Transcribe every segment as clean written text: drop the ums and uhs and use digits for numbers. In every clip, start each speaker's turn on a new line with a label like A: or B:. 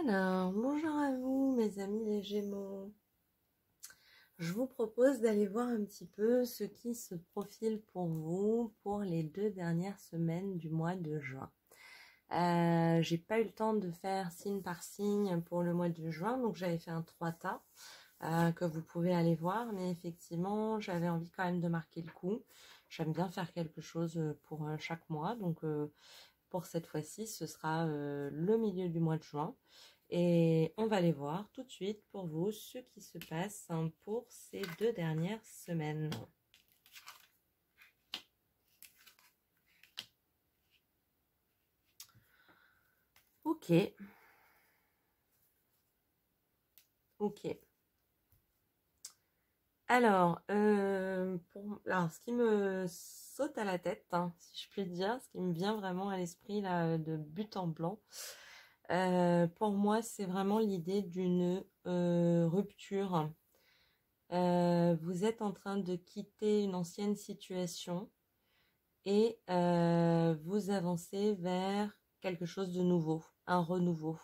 A: Alors, bonjour à vous, mes amis les Gémeaux. Je vous propose d'aller voir un petit peu ce qui se profile pour vous pour les 2 dernières semaines du mois de juin. J'ai pas eu le temps de faire signe par signe pour le mois de juin, donc j'avais fait un 3 tas que vous pouvez aller voir, mais effectivement, j'avais envie quand même de marquer le coup. J'aime bien faire quelque chose pour chaque mois, donc pour cette fois-ci, ce sera le milieu du mois de juin. Et on va aller voir tout de suite pour vous ce qui se passe pour ces 2 dernières semaines. Ok. Ok. Alors, alors, ce qui me saute à la tête, hein, si je puis dire, ce qui me vient vraiment à l'esprit là de but en blanc, pour moi, c'est vraiment l'idée d'une rupture. Vous êtes en train de quitter une ancienne situation et vous avancez vers quelque chose de nouveau, un renouveau.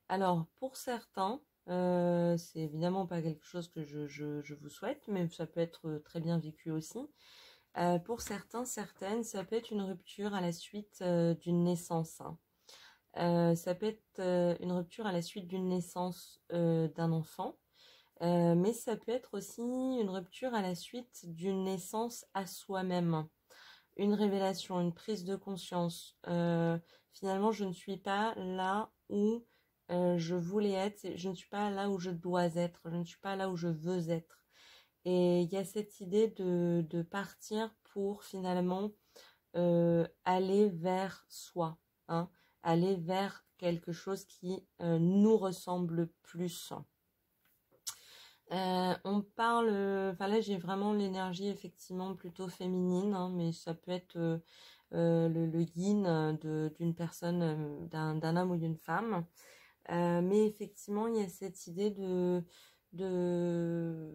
A: Alors, pour certains, c'est évidemment pas quelque chose que je vous souhaite, mais ça peut être très bien vécu aussi. Pour certains, certaines, ça peut être une rupture à la suite d'une naissance, hein. Ça peut être une rupture à la suite d'une naissance d'un enfant, mais ça peut être aussi une rupture à la suite d'une naissance à soi-même, une révélation, une prise de conscience. Finalement, je ne suis pas là où je voulais être, je ne suis pas là où je dois être, je ne suis pas là où je veux être. Et il y a cette idée de partir pour finalement aller vers soi, hein, aller vers quelque chose qui nous ressemble plus. On parle, enfin là j'ai vraiment l'énergie effectivement plutôt féminine, hein, mais ça peut être le yin d'une personne, d'un homme ou d'une femme. Mais effectivement il y a cette idée de, de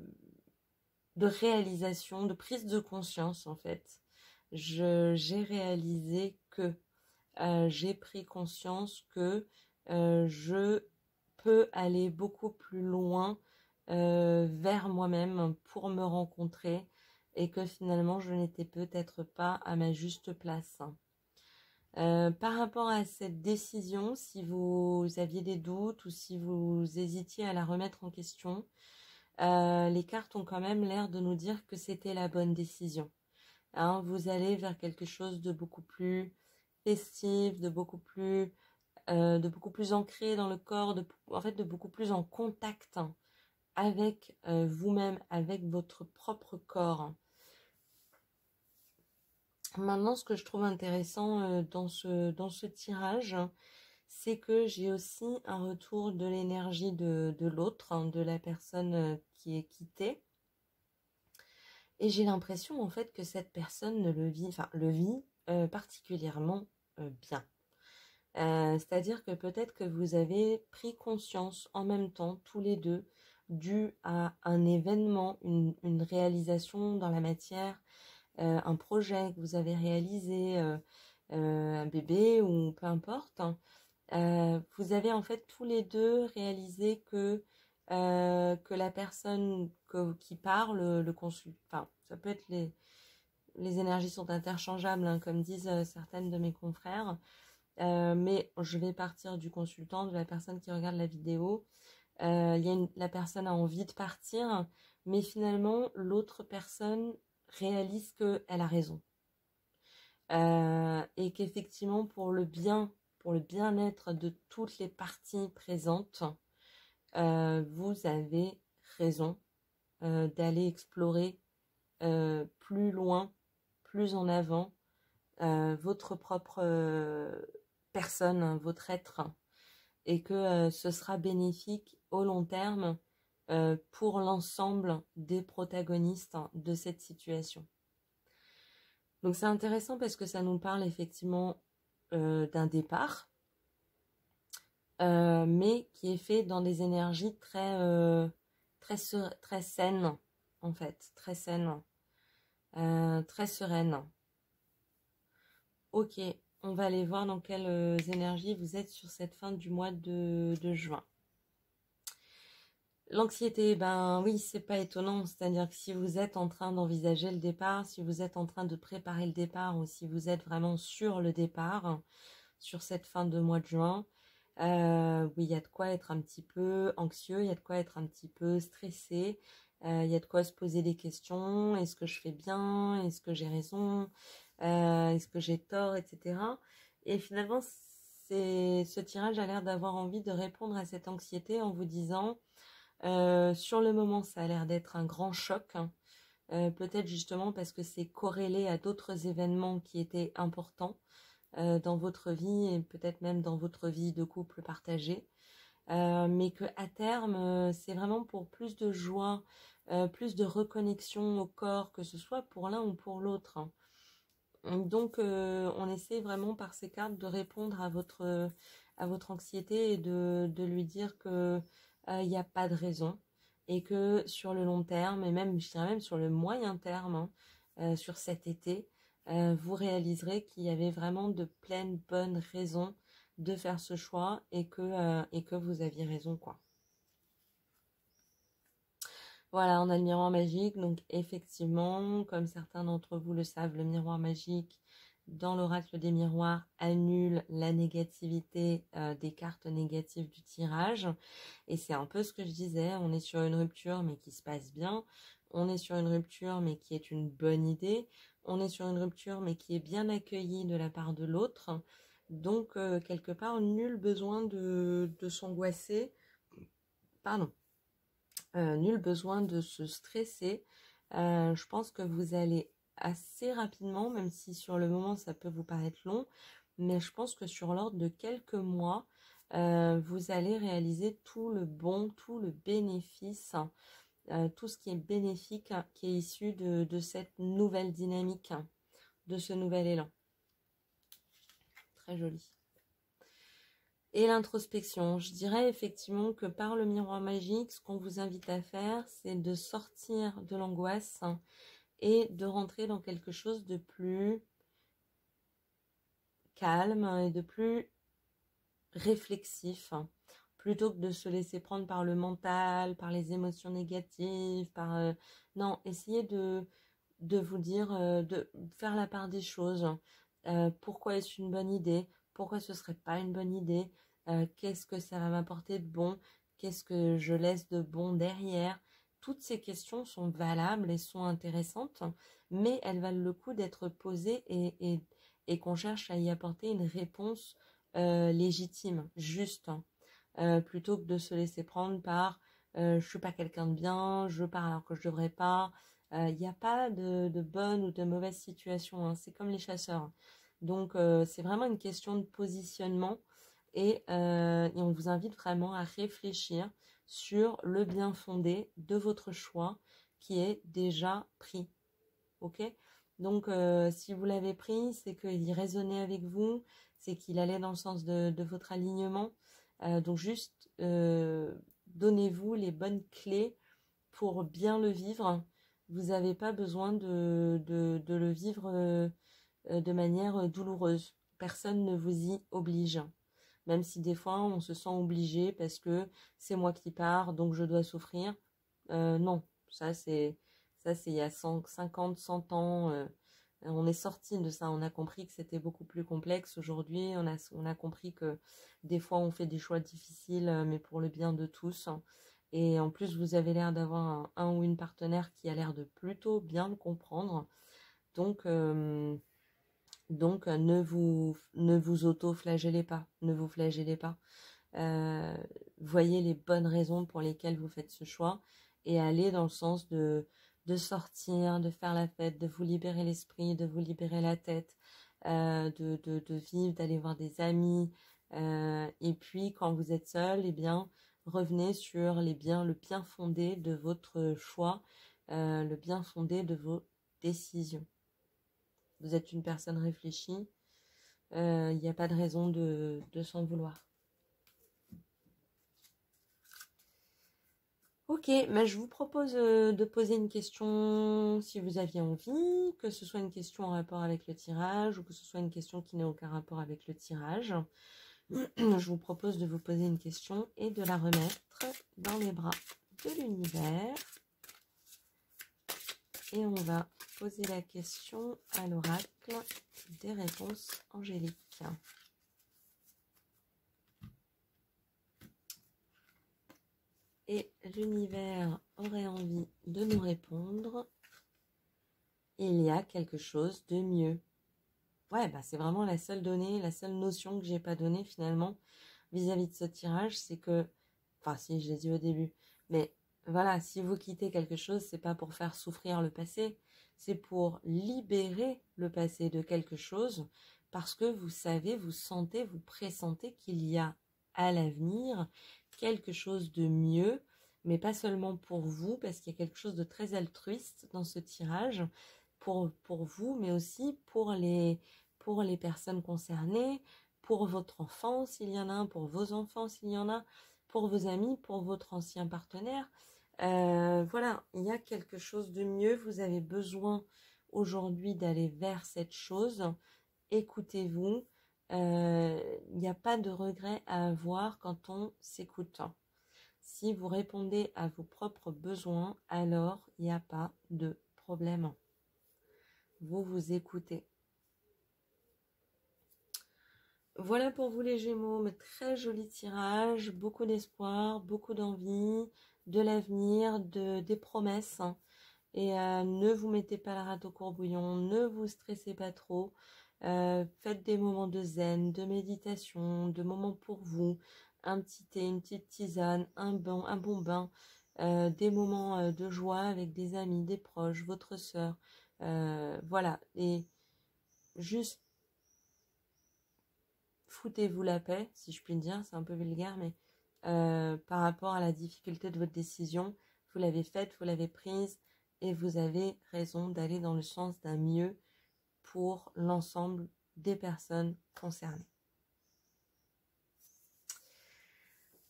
A: réalisation, de prise de conscience en fait. J'ai réalisé que j'ai pris conscience que je peux aller beaucoup plus loin vers moi-même pour me rencontrer et que finalement je n'étais peut-être pas à ma juste place. Par rapport à cette décision, si vous aviez des doutes ou si vous hésitiez à la remettre en question, les cartes ont quand même l'air de nous dire que c'était la bonne décision. Hein, vous allez vers quelque chose de beaucoup plus festif, de beaucoup plus ancré dans le corps, en fait de beaucoup plus en contact avec vous-même, avec votre propre corps. Maintenant, ce que je trouve intéressant dans ce tirage, c'est que j'ai aussi un retour de l'énergie de l'autre, hein, de la personne qui est quittée. Et j'ai l'impression en fait que cette personne le vit particulièrement bien. C'est-à-dire que peut-être que vous avez pris conscience en même temps, tous les deux, dû à un événement, une réalisation dans la matière, un projet que vous avez réalisé, un bébé ou peu importe, hein. Vous avez en fait tous les deux réalisé que la personne qui parle, le consulte, enfin, ça peut être les énergies sont interchangeables, hein, comme disent certaines de mes confrères. Mais je vais partir du consultant, de la personne qui regarde la vidéo. La personne a envie de partir, mais finalement, l'autre personne réalise qu'elle a raison. Et qu'effectivement, pour le bien-être de toutes les parties présentes, vous avez raison d'aller explorer plus loin, plus en avant, votre propre personne, hein, votre être, et que ce sera bénéfique au long terme pour l'ensemble des protagonistes de cette situation. Donc c'est intéressant parce que ça nous parle effectivement d'un départ, mais qui est fait dans des énergies très saines, en fait, très saines, très sereines. Ok, On va aller voir dans quelles énergies vous êtes sur cette fin du mois de juin. L'anxiété, ben oui, c'est pas étonnant. C'est-à-dire que si vous êtes en train d'envisager le départ, si vous êtes en train de préparer le départ ou si vous êtes vraiment sur le départ, sur cette fin de mois de juin, oui, il y a de quoi être un petit peu anxieux, il y a de quoi être un petit peu stressé, il y a de quoi se poser des questions. Est-ce que je fais bien? Est-ce que j'ai raison? Est-ce que j'ai tort, etc. Et finalement, ce tirage a l'air d'avoir envie de répondre à cette anxiété en vous disant, sur le moment, ça a l'air d'être un grand choc, hein. Peut-être justement parce que c'est corrélé à d'autres événements qui étaient importants dans votre vie et peut-être même dans votre vie de couple partagée. Mais que à terme, c'est vraiment pour plus de joie, plus de reconnexion au corps, que ce soit pour l'un ou pour l'autre, hein. Donc, on essaie vraiment par ces cartes de répondre à votre anxiété et de lui dire que il n'y a pas de raison et que sur le long terme et même, je dirais même sur le moyen terme, hein, sur cet été, vous réaliserez qu'il y avait vraiment de pleines bonnes raisons de faire ce choix et que vous aviez raison, quoi. Voilà, on a le miroir magique, donc effectivement, comme certains d'entre vous le savent, le miroir magique, dans l'oracle des miroirs, annule la négativité des cartes négatives du tirage. Et c'est un peu ce que je disais, on est sur une rupture mais qui se passe bien, on est sur une rupture mais qui est une bonne idée, on est sur une rupture mais qui est bien accueillie de la part de l'autre. Donc, quelque part, nul besoin de s'angoisser. Pardon. Nul besoin de se stresser. Je pense que vous allez assez rapidement, même si sur le moment ça peut vous paraître long, mais je pense que sur l'ordre de quelques mois, vous allez réaliser tout le bon, tout le bénéfice, tout ce qui est bénéfique, qui est issu de cette nouvelle dynamique, de ce nouvel élan. Très joli. Et l'introspection, je dirais effectivement que par le miroir magique, ce qu'on vous invite à faire, c'est de sortir de l'angoisse et de rentrer dans quelque chose de plus calme et de plus réflexif, plutôt que de se laisser prendre par le mental, par les émotions négatives, non, essayez de vous dire, de faire la part des choses. Pourquoi est-ce une bonne idée? Pourquoi ce serait pas une bonne idée? Qu'est-ce que ça va m'apporter de bon? Qu'est-ce que je laisse de bon derrière? Toutes ces questions sont valables et sont intéressantes, mais elles valent le coup d'être posées et qu'on cherche à y apporter une réponse légitime, juste, hein. Plutôt que de se laisser prendre par je suis pas quelqu'un de bien, je pars alors que je devrais pas. Il n'y a pas de bonne ou de mauvaise situation, hein. C'est comme les chasseurs. Donc, c'est vraiment une question de positionnement et on vous invite vraiment à réfléchir sur le bien fondé de votre choix qui est déjà pris. Ok? Donc, si vous l'avez pris, c'est qu'il résonnait avec vous, c'est qu'il allait dans le sens de votre alignement. Donc, juste donnez-vous les bonnes clés pour bien le vivre. Vous n'avez pas besoin de le vivre de manière douloureuse. Personne ne vous y oblige. Même si des fois on se sent obligé parce que c'est moi qui pars, donc je dois souffrir. Non, ça c'est il y a 50, 100 ans. On est sorti de ça, on a compris que c'était beaucoup plus complexe. Aujourd'hui, on a compris que des fois on fait des choix difficiles, mais pour le bien de tous. Et en plus, vous avez l'air d'avoir un ou une partenaire qui a l'air de plutôt bien le comprendre. Donc, ne vous auto-flagellez pas, ne vous flagellez pas. Euh, Voyez les bonnes raisons pour lesquelles vous faites ce choix et allez dans le sens de sortir, de faire la fête, de vous libérer l'esprit, de vous libérer la tête, de vivre, d'aller voir des amis. Et puis, quand vous êtes seul, eh bien, revenez sur le bien fondé de votre choix, le bien fondé de vos décisions. Vous êtes une personne réfléchie, il n'y a pas de raison de s'en vouloir. Ok, mais je vous propose de poser une question si vous aviez envie, que ce soit une question en rapport avec le tirage ou que ce soit une question qui n'a aucun rapport avec le tirage. Je vous propose de vous poser une question et de la remettre dans les bras de l'univers. Et on va poser la question à l'oracle des réponses angéliques. Et l'univers aurait envie de nous répondre. Il y a quelque chose de mieux. Ouais, bah c'est vraiment la seule donnée, la seule notion que j'ai pas donnée finalement vis-à-vis de ce tirage, c'est que, enfin si, je l'ai dit au début, mais voilà, si vous quittez quelque chose, c'est pas pour faire souffrir le passé, c'est pour libérer le passé de quelque chose, parce que vous savez, vous sentez, vous pressentez qu'il y a à l'avenir quelque chose de mieux, mais pas seulement pour vous, parce qu'il y a quelque chose de très altruiste dans ce tirage, pour vous, mais aussi pour les personnes concernées, pour votre enfant s'il y en a un, pour vos enfants s'il y en a, pour vos amis, pour votre ancien partenaire. Voilà, il y a quelque chose de mieux. Vous avez besoin aujourd'hui d'aller vers cette chose. Écoutez-vous. Il n'y a pas de regret à avoir quand on s'écoute. Si vous répondez à vos propres besoins, alors il n'y a pas de problème. Vous vous écoutez. Voilà pour vous les Gémeaux, mais très joli tirage, beaucoup d'espoir, beaucoup d'envie, de l'avenir, des promesses. Et ne vous mettez pas la rate au courbouillon, ne vous stressez pas trop. Faites des moments de zen, de méditation, de moments pour vous, un petit thé, une petite tisane, un bon bain, des moments de joie avec des amis, des proches, votre sœur. Voilà, et juste foutez-vous la paix, si je puis dire, c'est un peu vulgaire, mais par rapport à la difficulté de votre décision, vous l'avez faite, vous l'avez prise, et vous avez raison d'aller dans le sens d'un mieux pour l'ensemble des personnes concernées.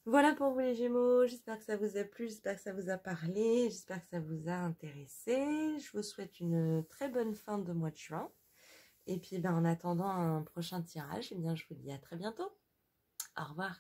A: Voilà pour vous les Gémeaux, j'espère que ça vous a plu, j'espère que ça vous a parlé, j'espère que ça vous a intéressé. Je vous souhaite une très bonne fin de mois de juin. Et puis en attendant un prochain tirage, eh bien, je vous dis à très bientôt. Au revoir.